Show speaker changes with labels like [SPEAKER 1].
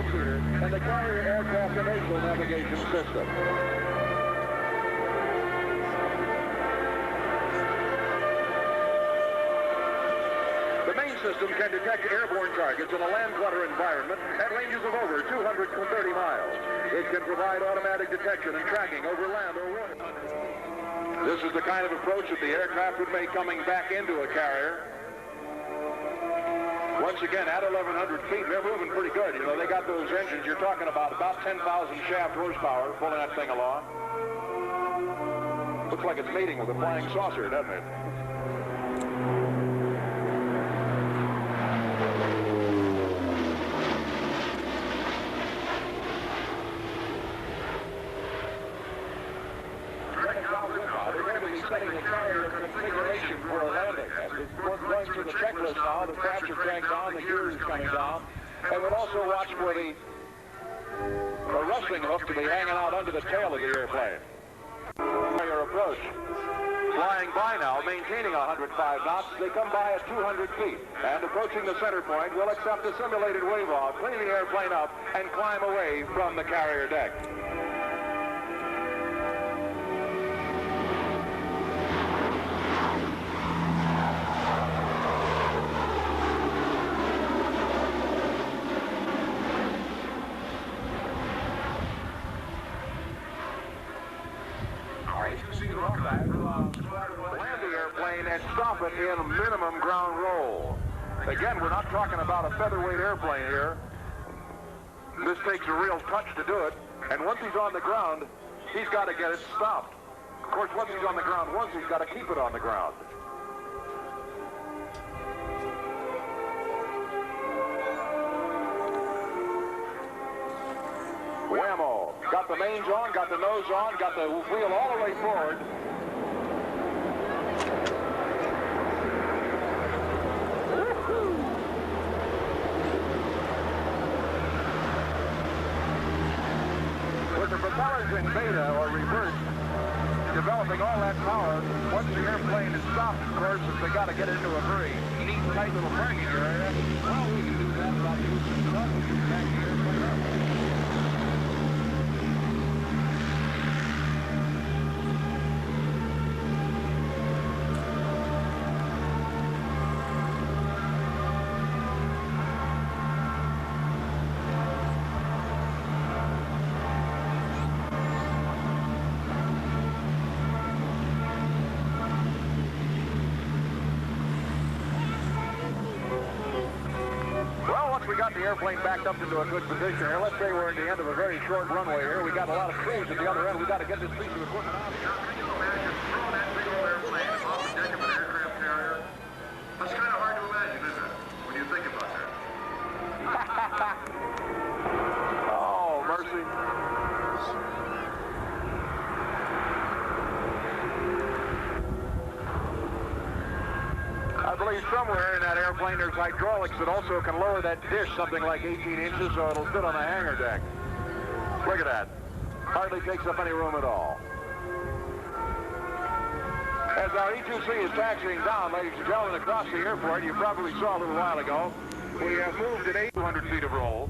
[SPEAKER 1] computer and the carrier aircraft inertial navigation system. The main system can detect airborne targets in a land clutter environment at ranges of over 230 miles. It can provide automatic detection and tracking over land or water. This is the kind of approach that the aircraft would make coming back into a carrier. Once again, at 1,100 feet, they're moving pretty good. You know, they got those engines you're talking about 10,000 shaft horsepower pulling that thing along. Looks like it's mating with a flying saucer, doesn't it? Setting the carrier configuration for a landing. We're going through the checklist now. The fracture crank's on, the gear is coming down. And we'll also watch for the rustling hook to be hanging out under the tail of the airplane. Your approach. Flying by now, maintaining 105 knots. They come by at 200 feet. And approaching the center point, we'll accept the simulated wave off, clean the airplane up, and climb away from the carrier deck. Land the airplane and stop it in minimum ground roll. Again, we're not talking about a featherweight airplane here. This takes a real touch to do it. And once he's on the ground, he's got to get it stopped. Of course, once he's on the ground once, he's got to keep it on the ground. Whammo. Got the mains on, got the nose on, got the wheel all the way forward. With the propellers in beta or reverse, developing all that power, once the airplane is stopped, of course, if they got to get into a very neat, tight little parking area, well, we can do that without using stuff. We can back the airplane up. We got the airplane backed up into a good position here. Let's say we're at the end of a very short runway here. We got a lot of trees at the other end. We got to get this piece of equipment out of here.
[SPEAKER 2] Can you imagine throwing that big old airplane off the deck of an aircraft carrier? That's kind of hard to imagine, isn't it? When you think about that.
[SPEAKER 1] Oh, mercy. I believe somewhere in that airplane there's hydraulics that also can lower that dish something like 18 inches so it'll fit on the hangar deck. Look at that. Hardly takes up any room at all. As our E-2C is taxiing down, ladies and gentlemen, across the airport, you probably saw a little while ago, we have moved at 800 feet of roll.